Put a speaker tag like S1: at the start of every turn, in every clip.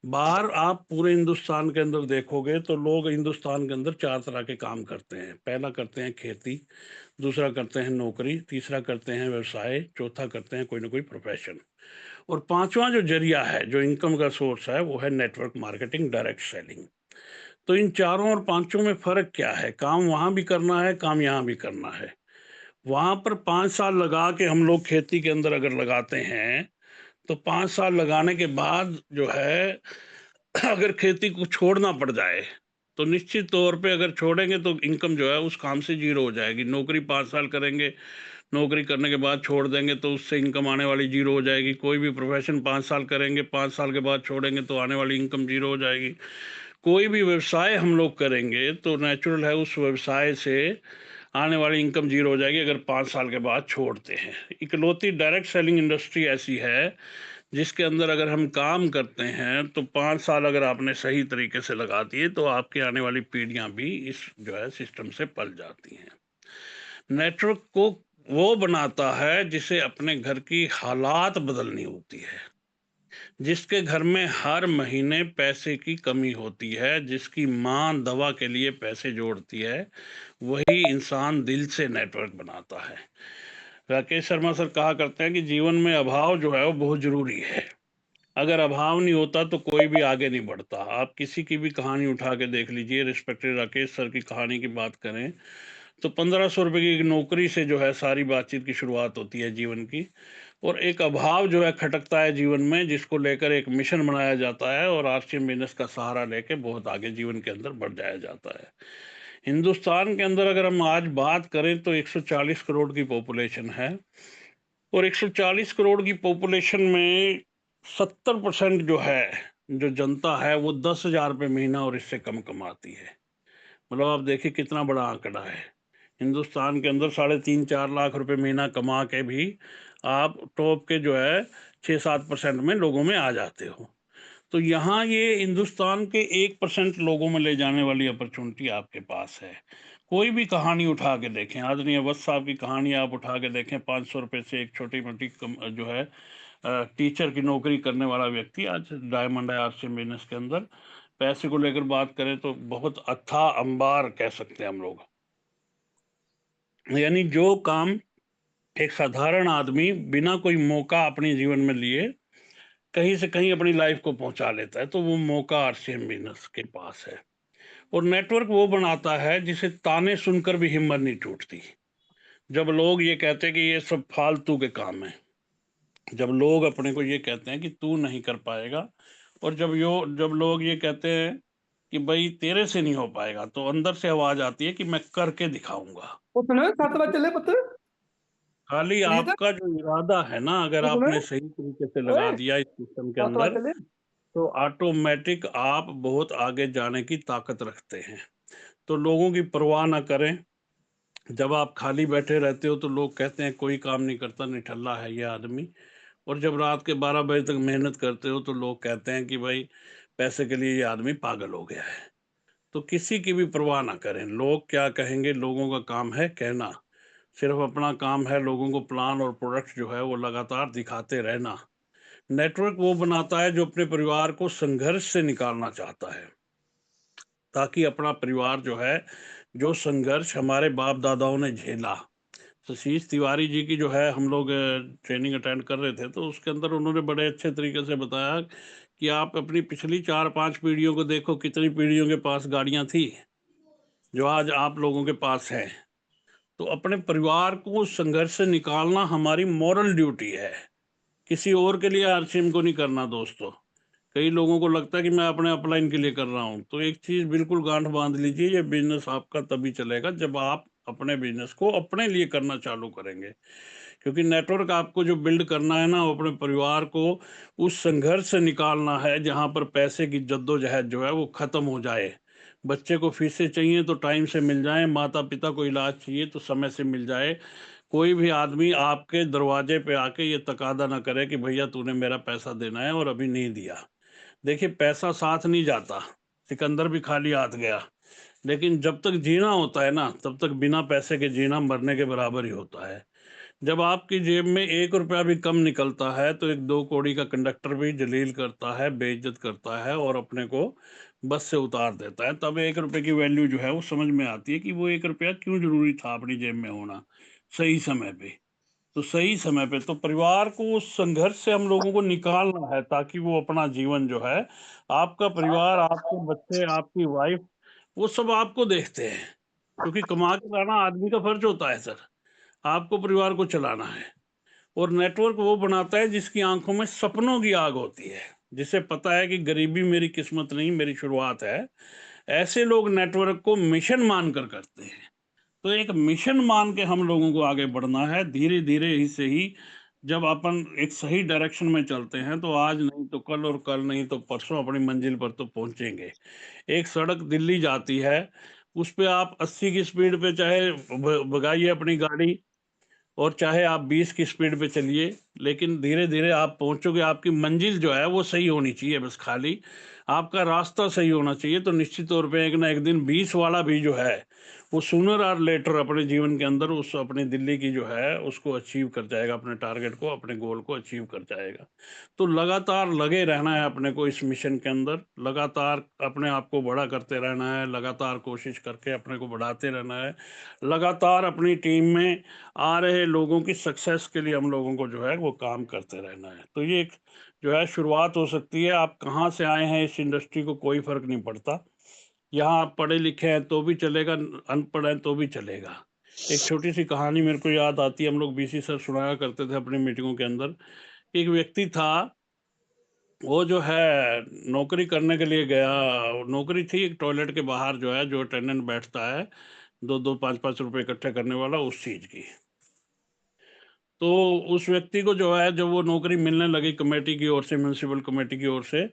S1: बाहर आप पूरे हिंदुस्तान के अंदर देखोगे तो लोग हिंदुस्तान के अंदर 4 तरह के काम करते हैं। पहला करते हैं खेती, दूसरा करते हैं नौकरी, तीसरा करते हैं व्यवसाय, चौथा करते हैं कोई ना कोई प्रोफ़ेशन और पाँचवाँ जो ज़रिया है, जो इनकम का सोर्स है, वो है नेटवर्क मार्केटिंग, डायरेक्ट सेलिंग। तो इन चारों और पाँचों में फ़र्क क्या है? काम वहाँ भी करना है, काम यहाँ भी करना है। वहाँ पर 5 साल लगा के हम लोग खेती के अंदर अगर लगाते हैं, तो 5 साल लगाने के बाद जो है अगर खेती को छोड़ना पड़ जाए, तो निश्चित तौर पे अगर छोड़ेंगे तो इनकम जो है उस काम से ज़ीरो हो जाएगी। नौकरी 5 साल करेंगे, नौकरी करने के बाद छोड़ देंगे तो उससे इनकम आने वाली ज़ीरो हो जाएगी। कोई भी प्रोफ़ेशन 5 साल करेंगे, 5 साल के बाद छोड़ेंगे तो आने वाली इनकम ज़ीरो हो जाएगी। कोई भी व्यवसाय हम लोग करेंगे तो नेचुरल है उस व्यवसाय से आने वाली इनकम ज़ीरो हो जाएगी अगर 5 साल के बाद छोड़ते हैं। इकलौती डायरेक्ट सेलिंग इंडस्ट्री ऐसी है जिसके अंदर अगर हम काम करते हैं तो 5 साल अगर आपने सही तरीके से लगा दिए तो आपकी आने वाली पीढ़ियां भी इस जो है सिस्टम से पल जाती हैं। नेटवर्क को वो बनाता है जिसे अपने घर की हालात बदलनी होती है, जिसके घर में हर महीने पैसे की कमी होती है, जिसकी माँ दवा के लिए पैसे जोड़ती है, वही इंसान दिल से नेटवर्क बनाता है। राकेश शर्मा सर कहा करते हैं कि जीवन में अभाव जो है वो बहुत जरूरी है। अगर अभाव नहीं होता तो कोई भी आगे नहीं बढ़ता। आप किसी की भी कहानी उठा के देख लीजिए, रिस्पेक्टेड राकेश सर की कहानी की बात करें तो 1500 रुपए की एक नौकरी से जो है सारी बातचीत की शुरुआत होती है जीवन की। और एक अभाव जो है खटकता है जीवन में, जिसको लेकर एक मिशन बनाया जाता है और आरसीएम बिजनेस का सहारा लेके बहुत आगे जीवन के अंदर बढ़ जाया जाता है। हिंदुस्तान के अंदर अगर हम आज बात करें तो 140 करोड़ की पॉपुलेशन है और 140 करोड़ की पॉपुलेशन में 70% जो है, जो जनता है वो 10,000 रुपये महीना और इससे कम कमाती है। मतलब आप देखिए कितना बड़ा आंकड़ा है। हिंदुस्तान के अंदर 3.5-4 लाख रुपए महीना कमा के भी आप टॉप के जो है 6-7% में लोगों में आ जाते हो। तो यहाँ ये हिंदुस्तान के 1% लोगों में ले जाने वाली अपॉर्चुनिटी आपके पास है। कोई भी कहानी उठा के देखें, आदरणीय अवस्थ साहब की कहानी आप उठा के देखें, 500 रुपये से एक छोटी मोटी जो है टीचर की नौकरी करने वाला व्यक्ति आज डायमंड है आरसीएम बिजनेस के अंदर। पैसे को लेकर बात करें तो बहुत अथाह अंबार कह सकते हैं हम लोग। यानी जो काम एक साधारण आदमी बिना कोई मौका अपने जीवन में लिए कहीं से कहीं अपनी लाइफ को पहुंचा लेता है, तो वो मौका आरसीएम बिजनेस के पास है। और नेटवर्क वो बनाता है जिसे ताने सुनकर भी हिम्मत नहीं टूटती। जब लोग ये कहते हैं कि ये सब फालतू के काम है, जब लोग अपने को ये कहते हैं कि तू नहीं कर पाएगा, और जब लोग ये कहते हैं कि भाई तेरे से नहीं हो पाएगा, तो अंदर से आवाज आती है कि मैं करके दिखाऊंगा।
S2: वो सुनो 7 बजे चले पुत्र।
S1: खाली
S2: सुनीता
S1: आपका जो इरादा है ना, अगर
S2: वो सुनो।
S1: आपने सही तरीके से
S2: ओए
S1: लगा दिया इस सिस्टम के
S2: 7 बजे
S1: अंदर,
S2: चले।
S1: तो ऑटोमेटिक आप बहुत आगे जाने की ताकत रखते हैं। तो लोगों की परवाह ना करें। जब आप खाली बैठे रहते हो तो लोग कहते हैं कोई काम नहीं करता, निठल्ला है ये आदमी। और जब रात के 12 बजे तक मेहनत करते हो तो लोग कहते हैं कि भाई पैसे के लिए ये आदमी पागल हो गया है। तो किसी की भी परवाह ना करें, लोग क्या कहेंगे, लोगों का काम है कहना। सिर्फ अपना काम है लोगों को प्लान और प्रोडक्ट जो है वो लगातार दिखाते रहना। नेटवर्क वो बनाता है जो अपने परिवार को संघर्ष से निकालना चाहता है, ताकि अपना परिवार जो है, जो संघर्ष हमारे बाप दादाओं ने झेला। सतीश तिवारी जी की जो है हम लोग ट्रेनिंग अटेंड कर रहे थे, तो उसके अंदर उन्होंने बड़े अच्छे तरीके से बताया कि आप अपनी पिछली 4-5 पीढ़ियों को देखो, कितनी पीढ़ियों के पास गाड़ियां थी जो आज आप लोगों के पास हैं। तो अपने परिवार को संघर्ष से निकालना हमारी मॉरल ड्यूटी है, किसी और के लिए आरसीएम को नहीं करना दोस्तों। कई लोगों को लगता है कि मैं अपने अपलाइन के लिए कर रहा हूँ, तो एक चीज़ बिल्कुल गांठ बांध लीजिए, ये बिजनेस आपका तभी चलेगा जब आप अपने बिजनेस को अपने लिए करना चालू करेंगे। क्योंकि नेटवर्क आपको जो बिल्ड करना है ना, वो अपने परिवार को उस संघर्ष से निकालना है जहाँ पर पैसे की जद्दोजहद जो है वो ख़त्म हो जाए। बच्चे को फीसें चाहिए तो टाइम से मिल जाए, माता पिता को इलाज चाहिए तो समय से मिल जाए। कोई भी आदमी आपके दरवाजे पे आके ये तकादा ना करे कि भैया तूने मेरा पैसा देना है और अभी नहीं दिया। देखिए पैसा साथ नहीं जाता, सिकंदर भी खाली हाथ गया। लेकिन जब तक जीना होता है ना, तब तक बिना पैसे के जीना मरने के बराबर ही होता है। जब आपकी जेब में 1 रुपया भी कम निकलता है, तो एक 2 कौड़ी का कंडक्टर भी जलील करता है, बेइज़्ज़त करता है और अपने को बस से उतार देता है। तब 1 रुपए की वैल्यू जो है वो समझ में आती है कि वो 1 रुपया क्यों ज़रूरी था अपनी जेब में होना, सही समय पे। तो सही समय पे तो परिवार को उस संघर्ष से हम लोगों को निकालना है, ताकि वो अपना जीवन जो है, आपका परिवार, आपके बच्चे, आपकी वाइफ़, वो सब आपको देखते हैं। क्योंकि कमा के लाना आदमी का फर्ज होता है सर, आपको परिवार को चलाना है। और नेटवर्क वो बनाता है जिसकी आंखों में सपनों की आग होती है, जिसे पता है कि गरीबी मेरी किस्मत नहीं, मेरी शुरुआत है। ऐसे लोग नेटवर्क को मिशन मानकर करते हैं। तो एक मिशन मान के हम लोगों को आगे बढ़ना है, धीरे धीरे ही से ही। जब अपन एक सही डायरेक्शन में चलते हैं, तो आज नहीं तो कल और कल नहीं तो परसों अपनी मंजिल पर तो पहुंचेंगे। एक सड़क दिल्ली जाती है, उस पे आप 80 की स्पीड पे चाहे भगाइए अपनी गाड़ी, और चाहे आप 20 की स्पीड पे चलिए, लेकिन धीरे-धीरे आप पहुँचोगे। आपकी मंजिल जो है वो सही होनी चाहिए, बस खाली आपका रास्ता सही होना चाहिए। तो निश्चित तौर पे एक ना एक दिन 20 वाला भी जो है, वो सूनर और लेटर अपने जीवन के अंदर उस अपनी दिल्ली की जो है उसको अचीव कर जाएगा, अपने टारगेट को, अपने गोल को अचीव कर जाएगा। तो लगातार लगे रहना है अपने को इस मिशन के अंदर, लगातार अपने आप को बड़ा करते रहना है, लगातार कोशिश करके अपने को बढ़ाते रहना है, लगातार अपनी टीम में आ रहे लोगों की सक्सेस के लिए हम लोगों को जो है वो काम करते रहना है। तो ये एक जो है शुरुआत हो सकती है। आप कहाँ से आए हैं इस इंडस्ट्री को कोई फ़र्क नहीं पड़ता। यहाँ आप पढ़े लिखे हैं तो भी चलेगा, अनपढ़ हैं तो भी चलेगा। एक छोटी-सी कहानी मेरे को याद आती है, हम लोग बीसी सर सुनाया करते थे अपनी मीटिंगों के अंदर। एक व्यक्ति था, वो जो है नौकरी करने के लिए गया। नौकरी थी एक टॉयलेट के बाहर जो है, जो अटेंडेंट बैठता है, 2-2 5-5 रुपए इकट्ठे करने वाला, उस चीज़ की। तो उस व्यक्ति को जो है, जब वो नौकरी मिलने लगी कमेटी की ओर से, म्युनिसिपल कमेटी की ओर से,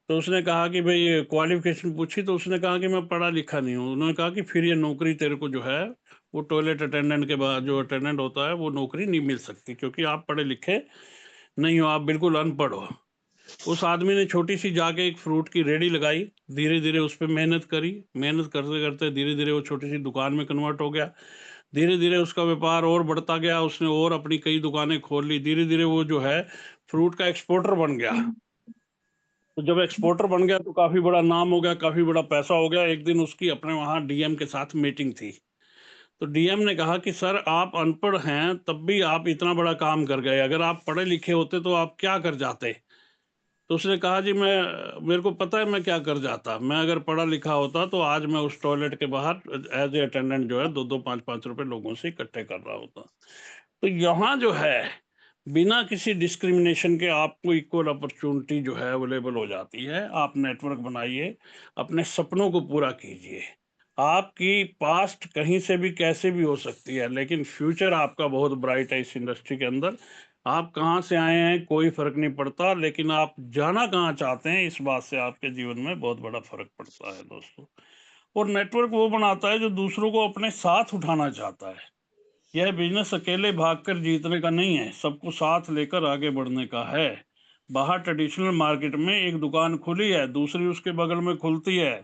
S1: तो उसने कहा कि भई क्वालिफ़िकेशन पूछी, तो उसने कहा कि मैं पढ़ा लिखा नहीं हूँ। उन्होंने कहा कि फिर ये नौकरी तेरे को जो है, वो टॉयलेट अटेंडेंट के बाद जो अटेंडेंट होता है, वो नौकरी नहीं मिल सकती, क्योंकि आप पढ़े लिखे नहीं हो, आप बिल्कुल अनपढ़ हो। उस आदमी ने छोटी-सी जाके एक फ्रूट की रेहड़ी लगाई, धीरे-धीरे उस पे मेहनत करी, मेहनत करते-करते धीरे-धीरे वो छोटी-सी दुकान में कन्वर्ट हो गया। धीरे-धीरे उसका व्यापार और बढ़ता गया, उसने और अपनी कई दुकानें खोल ली, धीरे-धीरे वो जो है फ्रूट का एक्सपोर्टर बन गया। तो जब एक्सपोर्टर बन गया तो काफ़ी बड़ा नाम हो गया, काफ़ी बड़ा पैसा हो गया। एक दिन उसकी अपने वहाँ डीएम के साथ मीटिंग थी। तो डीएम ने कहा कि सर, आप अनपढ़ हैं, तब भी आप इतना बड़ा काम कर गए, अगर आप पढ़े लिखे होते तो आप क्या कर जाते? तो उसने कहा जी, मैं मेरे को पता है मैं क्या कर जाता। मैं अगर पढ़ा लिखा होता तो आज मैं उस टॉयलेट के बाहर एज़ ए अटेंडेंट जो है 2-2 5-5 रुपए लोगों से इकट्ठे कर रहा होता। तो यहाँ जो है, बिना किसी डिस्क्रिमिनेशन के आपको इक्वल अपॉर्च्युनिटी जो है अवेलेबल हो जाती है। आप नेटवर्क बनाइए, अपने सपनों को पूरा कीजिए। आपकी पास्ट कहीं से भी कैसे भी हो सकती है, लेकिन फ्यूचर आपका बहुत ब्राइट है इस इंडस्ट्री के अंदर। आप कहाँ से आए हैं कोई फ़र्क नहीं पड़ता, लेकिन आप जाना कहाँ चाहते हैं, इस बात से आपके जीवन में बहुत बड़ा फ़र्क पड़ता है दोस्तों। और नेटवर्क वो बनाता है जो दूसरों को अपने साथ उठाना चाहता है। यह बिजनेस अकेले भागकर जीतने का नहीं है, सबको साथ लेकर आगे बढ़ने का है। बाहर ट्रेडिशनल मार्केट में एक दुकान खुली है, दूसरी उसके बगल में खुलती है,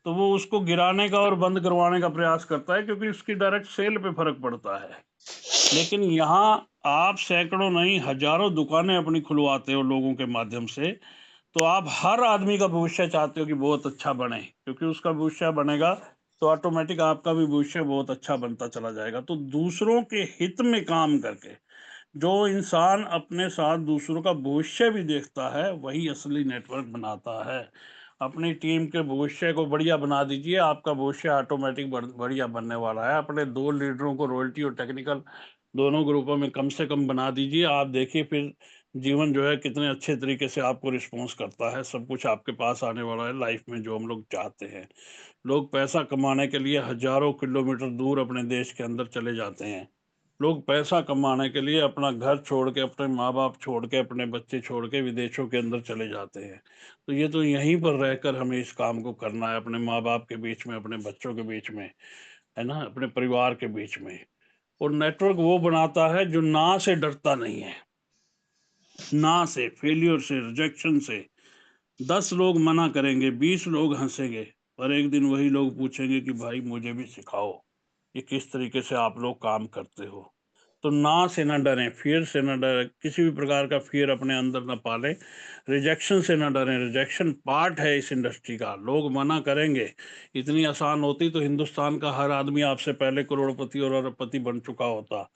S1: तो वो उसको गिराने का और बंद करवाने का प्रयास करता है, क्योंकि उसकी डायरेक्ट सेल पे फ़र्क पड़ता है। लेकिन यहाँ आप सैकड़ों नहीं, हज़ारों दुकानें अपनी खुलवाते हो लोगों के माध्यम से, तो आप हर आदमी का भविष्य चाहते हो कि बहुत अच्छा बने, क्योंकि उसका भविष्य बनेगा तो ऑटोमेटिक आपका भी भविष्य बहुत अच्छा बनता चला जाएगा। तो दूसरों के हित में काम करके जो इंसान अपने साथ दूसरों का भविष्य भी देखता है, वही असली नेटवर्क बनाता है। अपनी टीम के भविष्य को बढ़िया बना दीजिए, आपका भविष्य ऑटोमेटिक बढ़िया बनने वाला है। अपने 2 लीडरों को रॉयल्टी और टेक्निकल दोनों ग्रुपों में कम से कम बना दीजिए। आप देखिए फिर जीवन जो है कितने अच्छे तरीके से आपको रिस्पॉन्स करता है। सब कुछ आपके पास आने वाला है लाइफ में जो हम लोग चाहते हैं। लोग पैसा कमाने के लिए हज़ारों किलोमीटर दूर अपने देश के अंदर चले जाते हैं। लोग पैसा कमाने के लिए अपना घर छोड़ के, अपने माँ-बाप छोड़ के, अपने बच्चे छोड़ के विदेशों के अंदर चले जाते हैं। तो ये तो यहीं पर रहकर हमें इस काम को करना है, अपने माँ-बाप के बीच में, अपने बच्चों के बीच में, है ना? अपने परिवार के बीच में। और नेटवर्क वो बनाता है जो ना से डरता नहीं है। ना से, फेल्योर से, रिजेक्शन से। 10 लोग मना करेंगे, 20 लोग हँसेंगे, पर एक दिन वही लोग पूछेंगे कि भाई मुझे भी सिखाओ, ये किस तरीके से आप लोग काम करते हो? तो ना से ना डरें, फियर से ना डरें, किसी भी प्रकार का फियर अपने अंदर ना पालें, रिजेक्शन से ना डरें। रिजेक्शन पार्ट है इस इंडस्ट्री का, लोग मना करेंगे। इतनी आसान होती तो हिंदुस्तान का हर आदमी आपसे पहले करोड़पति और अरबपति बन चुका होता।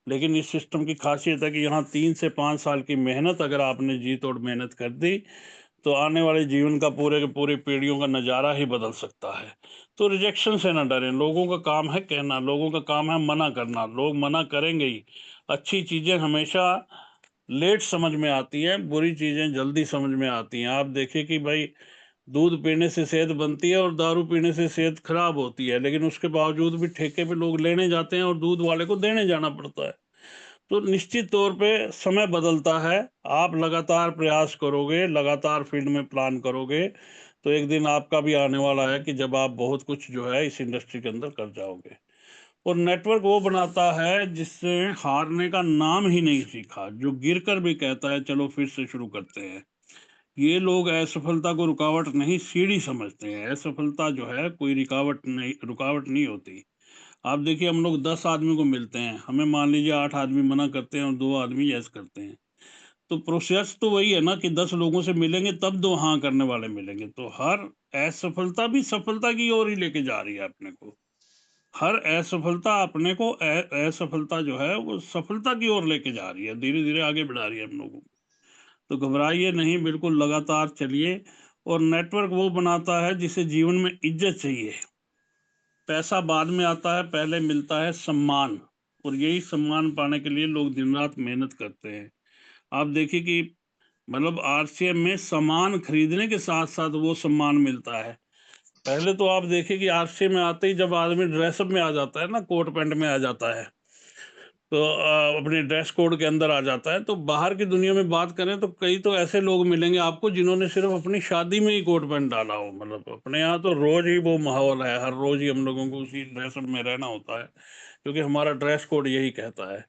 S1: लेकिन इस सिस्टम की खासियत है कि यहाँ 3 से 5 साल की मेहनत अगर आपने जी तोड़ मेहनत कर दी तो आने वाले जीवन का पूरे के पूरी पीढ़ियों का नज़ारा ही बदल सकता है। तो रिजेक्शन से ना डरें, लोगों का काम है कहना, लोगों का काम है मना करना, लोग मना करेंगे ही। अच्छी चीज़ें हमेशा लेट समझ में आती हैं, बुरी चीज़ें जल्दी समझ में आती हैं। आप देखिए कि भाई दूध पीने से सेहत बनती है और दारू पीने से सेहत खराब होती है, लेकिन उसके बावजूद भी ठेके पे लोग लेने जाते हैं और दूध वाले को देने जाना पड़ता है। तो निश्चित तौर पे समय बदलता है, आप लगातार प्रयास करोगे, लगातार फील्ड में प्लान करोगे, तो एक दिन आपका भी आने वाला है कि जब आप बहुत कुछ जो है इस इंडस्ट्री के अंदर कर जाओगे। और नेटवर्क वो बनाता है जिससे हारने का नाम ही नहीं सीखा, जो गिरकर भी कहता है चलो फिर से शुरू करते हैं। ये लोग असफलता को रुकावट नहीं सीढ़ी समझते हैं। असफलता जो है कोई रुकावट नहीं होती। आप देखिए हम लोग 10 आदमी को मिलते हैं, हमें मान लीजिए 8 आदमी मना करते हैं और 2 आदमी यस करते हैं, तो प्रोसेस तो वही है ना कि 10 लोगों से मिलेंगे तब 2 हाँ करने वाले मिलेंगे। तो हर असफलता भी सफलता की ओर ही लेके जा रही है अपने को। हर असफलता अपने को असफलता जो है वो सफलता की ओर लेके जा रही है, धीरे धीरे आगे बढ़ा रही है हम लोगों को। तो घबराइए नहीं, बिल्कुल लगातार चलिए। और नेटवर्क वो बनाता है जिसे जीवन में इज्जत चाहिए। पैसा बाद में आता है, पहले मिलता है सम्मान। और यही सम्मान पाने के लिए लोग दिन रात मेहनत करते हैं। आप देखिए कि मतलब आरसीएम में सामान खरीदने के साथ साथ वो सम्मान मिलता है। पहले तो आप देखिए कि आरसीएम में आते ही जब आदमी ड्रेसअप में आ जाता है ना, कोट पैंट में आ जाता है, तो अपने ड्रेस कोड के अंदर आ जाता है, तो बाहर की दुनिया में बात करें तो कई तो ऐसे लोग मिलेंगे आपको जिन्होंने सिर्फ अपनी शादी में ही कोट पैंट डाला हो। मतलब अपने यहाँ तो रोज ही वो माहौल है, हर रोज ही हम लोगों को उसी ड्रेसअप में रहना होता है, क्योंकि हमारा ड्रेस कोड यही कहता है।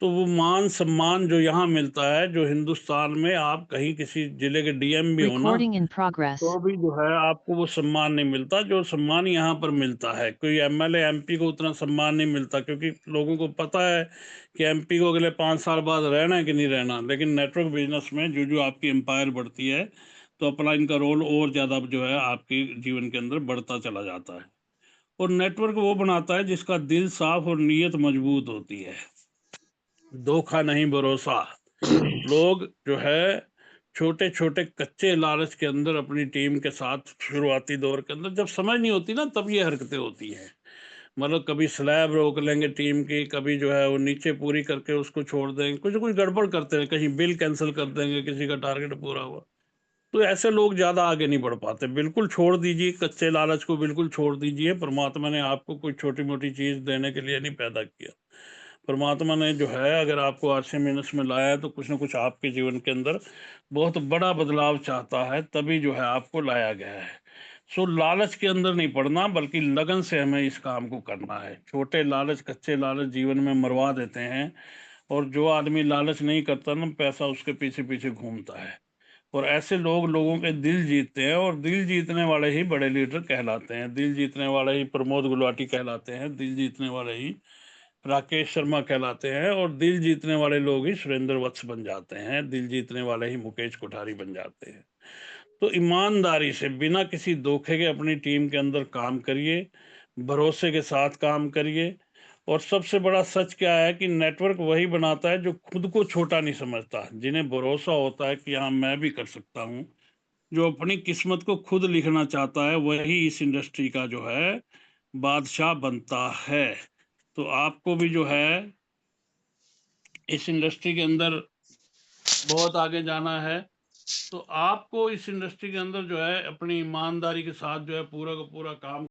S1: तो वो मान सम्मान जो यहाँ मिलता है, जो हिंदुस्तान में आप कहीं किसी जिले के डीएम भी हो ना,
S2: Recording in progress.
S1: तो भी जो है आपको वो सम्मान नहीं मिलता जो सम्मान यहाँ पर मिलता है। कोई एमएलए एमपी को उतना सम्मान नहीं मिलता, क्योंकि लोगों को पता है कि एमपी को अगले 5 साल बाद रहना है कि नहीं रहना। लेकिन नेटवर्क बिजनेस में जो जो आपकी एम्पायर बढ़ती है, तो अपना इनका रोल और ज़्यादा जो है आपके जीवन के अंदर बढ़ता चला जाता है। और नेटवर्क वो बनाता है जिसका दिल साफ और नीयत मजबूत होती है। धोखा नहीं, भरोसा। लोग जो है छोटे छोटे कच्चे लालच के अंदर अपनी टीम के साथ शुरुआती दौर के अंदर, जब समझ नहीं होती ना, तब ये हरकतें होती हैं। मतलब कभी स्लैब रोक लेंगे टीम की, कभी जो है वो नीचे पूरी करके उसको छोड़ देंगे, कुछ कुछ गड़बड़ करते हैं, कहीं बिल कैंसिल कर देंगे, किसी का टारगेट पूरा हुआ। तो ऐसे लोग ज़्यादा आगे नहीं बढ़ पाते। बिल्कुल छोड़ दीजिए कच्चे लालच को, बिल्कुल छोड़ दीजिए। परमात्मा ने आपको कोई छोटी मोटी चीज़ देने के लिए नहीं पैदा किया। परमात्मा ने जो है अगर आपको आरसीएम में लाया है तो कुछ ना कुछ आपके जीवन के अंदर बहुत बड़ा बदलाव चाहता है, तभी जो है आपको लाया गया है। सो लालच के अंदर नहीं पड़ना, बल्कि लगन से हमें इस काम को करना है। छोटे लालच, कच्चे लालच जीवन में मरवा देते हैं। और जो आदमी लालच नहीं करता ना, पैसा उसके पीछे पीछे घूमता है। और ऐसे लोग लोगों के दिल जीतते हैं, और दिल जीतने वाले ही बड़े लीडर कहलाते हैं। दिल जीतने वाले ही प्रमोद गुलाटी कहलाते हैं, दिल जीतने वाले ही राकेश शर्मा कहलाते हैं, और दिल जीतने वाले लोग ही सुरेंद्र वत्स बन जाते हैं, दिल जीतने वाले ही मुकेश कोठारी बन जाते हैं। तो ईमानदारी से बिना किसी धोखे के अपनी टीम के अंदर काम करिए, भरोसे के साथ काम करिए। और सबसे बड़ा सच क्या है कि नेटवर्क वही बनाता है जो खुद को छोटा नहीं समझता, जिन्हें भरोसा होता है कि हाँ मैं भी कर सकता हूँ। जो अपनी किस्मत को खुद लिखना चाहता है वही इस इंडस्ट्री का जो है बादशाह बनता है। तो आपको भी जो है इस इंडस्ट्री के अंदर बहुत आगे जाना है। तो आपको इस इंडस्ट्री के अंदर जो है अपनी ईमानदारी के साथ जो है पूरा का पूरा काम